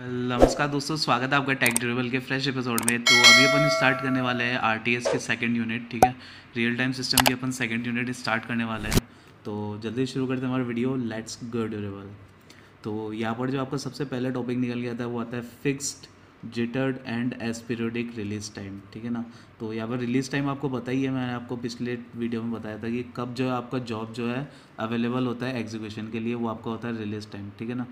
नमस्कार दोस्तों, स्वागत है आपका टेक ड्रिबल के फ्रेश एपिसोड में। तो अभी अपन स्टार्ट करने वाले हैं आरटीएस के सेकंड यूनिट। ठीक है, रियल टाइम सिस्टम की अपन सेकंड यूनिट स्टार्ट करने वाले हैं। तो जल्दी शुरू करते हैं हमारा वीडियो। Let's go dribble. तो यहाँ पर जो आपका सबसे पहले टॉपिक निकल गया था वो आता है फिक्स्ड जिटर्ड एंड एस्पिरियोडिक रिलीज टाइम। ठीक है ना। तो यहाँ पर रिलीज टाइम आपको पता ही है, मैंने आपको पिछले वीडियो में बताया था कि कब जो है आपका जॉब जो है अवेलेबल होता है एग्जीक्यूशन के लिए, वो आपका होता है रिलीज टाइम। ठीक है ना।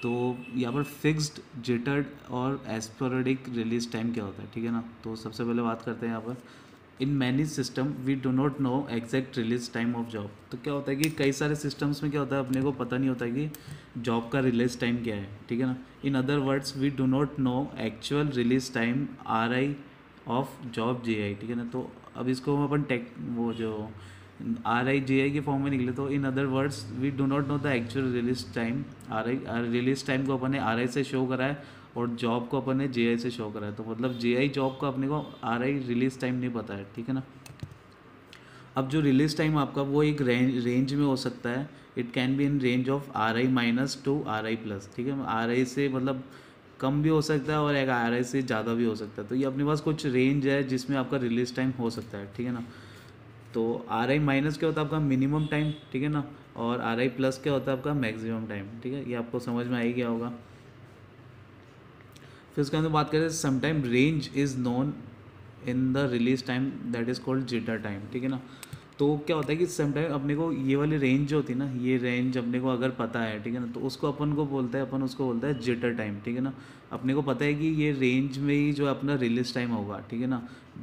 तो यहाँ पर फिक्स्ड जिटर्ड और एस्पोरेडिक रिलीज टाइम क्या होता है, ठीक है ना। तो सबसे पहले बात करते हैं यहाँ पर in many system we do not know exact release time of job. तो क्या होता है कि कई सारे सिस्टम्स में क्या होता है अपने को पता नहीं होता कि जॉब का रिलीज टाइम क्या है, ठीक है ना। In other words we do not know actual release time RI of job JI, ठीक है ना। तो अब इसको हम अपन टेक वो जो RI JI के फॉर्म में निकले, तो in other words we do not know the actual release time RI। Release time को अपन ने RI से शो करा है और जॉब को अपन ने JI से शो करा है। तो मतलब JI जॉब का अपने को RI रिलीज टाइम नहीं पता है, ठीक है ना। अब जो रिलीज टाइम आपका वो एक रेंज में हो सकता है। It can be in range of RI- to RI+, ठीक है। RI से मतलब कम भी हो सकता है और एक RI से ज़्यादा भी हो सकता है। तो ये अपने पास कुछ रेंज है जिसमें आपका रिलीज टाइम हो सकता है, ठीक है ना। तो RI- क्या होता है आपका मिनिमम टाइम, ठीक है ना। और RI+ क्या होता है आपका मैक्सिमम टाइम, ठीक है। ये आपको समझ में आ ही गया होगा। फिर उसके अंदर बात करें, sometime range is known in the release time that is called jitter time, ठीक है ना। तो क्या होता है कि समटाइम अपने को ये वाली रेंज जो होती है ना, ये रेंज अपने को अगर पता है, ठीक है ना, तो उसको अपन उसको बोलते हैं जिटर टाइम, ठीक है ना। अपने को पता है कि ये रेंज में ही जो अपना रिलीज टाइम होगा, ठीक है ना।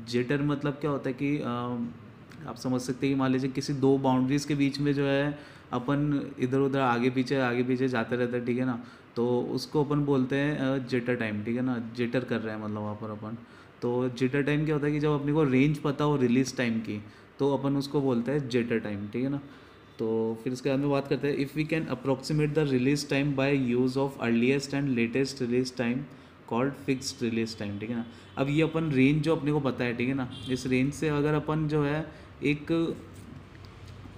जिटर मतलब क्या होता है कि आप समझ सकते हैं कि मान लीजिए किसी दो बाउंड्रीज़ के बीच में जो है अपन इधर उधर आगे पीछे जाते रहते हैं, ठीक है ना। तो उसको अपन बोलते हैं जिटर टाइम, ठीक है ना। जिटर कर रहे हैं मतलब वहाँ पर अपन। तो जिटर टाइम क्या होता है कि जब अपने को रेंज पता हो रिलीज टाइम की, तो अपन उसको बोलते हैं जिटर टाइम, ठीक है ना। तो फिर इसके बाद में बात करते हैं, if we can approximate the release time by use of earliest and latest release time called fixed release time, ठीक है ना। अब ये अपन रेंज जो अपने को पता है, ठीक है ना, इस रेंज से अगर अपन जो है एक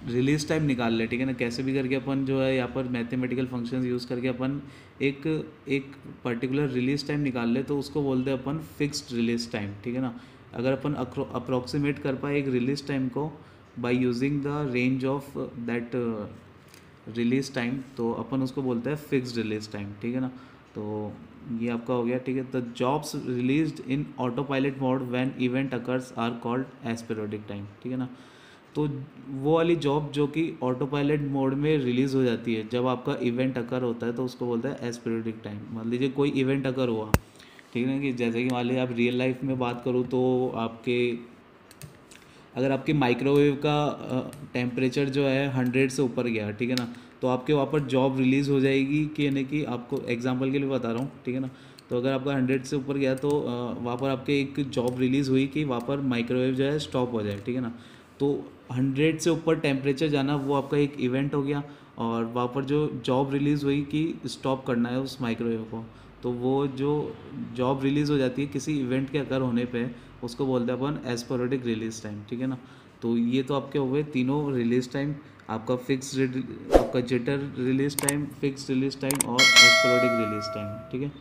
रिलीज टाइम निकाल ले, ठीक है ना, कैसे भी करके अपन जो है यहाँ पर मैथमेटिकल फंक्शंस यूज़ करके अपन एक एक पर्टिकुलर रिलीज टाइम निकाल ले, तो उसको बोलते हैं अपन फिक्स्ड रिलीज टाइम, ठीक है ना। अगर अपन अप्रोक्सीमेट कर पाए एक रिलीज टाइम को by using the range of that release time, तो अपन उसको बोलते हैं फिक्स्ड रिलीज टाइम, ठीक है ना। तो ये आपका हो गया, ठीक है। The jobs released in auto pilot mode when event occurs are called aperiodic time, ठीक है ना। तो वो वाली जॉब जो कि ऑटो पायलट मोड में रिलीज़ हो जाती है जब आपका इवेंट अकर होता है, तो उसको बोलते हैं एस्पेरियोडिक टाइम। मान लीजिए कोई इवेंट अकर हुआ, ठीक है ना, कि जैसे कि मान लीजिए आप रियल लाइफ में बात करूँ तो आपके अगर आपके माइक्रोवेव का टेम्परेचर जो है 100 से ऊपर गया, ठीक है ना, तो आपके वहाँ पर जॉब रिलीज़ हो जाएगी कि यानी कि आपको एग्जांपल के लिए बता रहा हूँ, ठीक है ना। तो अगर आपका 100 से ऊपर गया तो वहाँ पर आपके एक जॉब रिलीज़ हुई कि वहाँ पर माइक्रोवेव जो है स्टॉप हो जाए, ठीक है ना। तो 100 से ऊपर टेम्परेचर जाना वो आपका एक इवेंट हो गया, और वहाँ पर जो जॉब रिलीज़ हुई कि स्टॉप करना है उस माइक्रोवेव को, तो वो जो जॉब रिलीज़ हो जाती है किसी इवेंट के अगर होने पे, उसको बोलते हैं अपन एस्पोरेडिक रिलीज टाइम, ठीक है ना। तो ये तो आपके हो गए तीनों रिलीज टाइम, आपका आपका jitter release time, fix release time और एस्पोरेडिक रिलीज टाइम, ठीक है।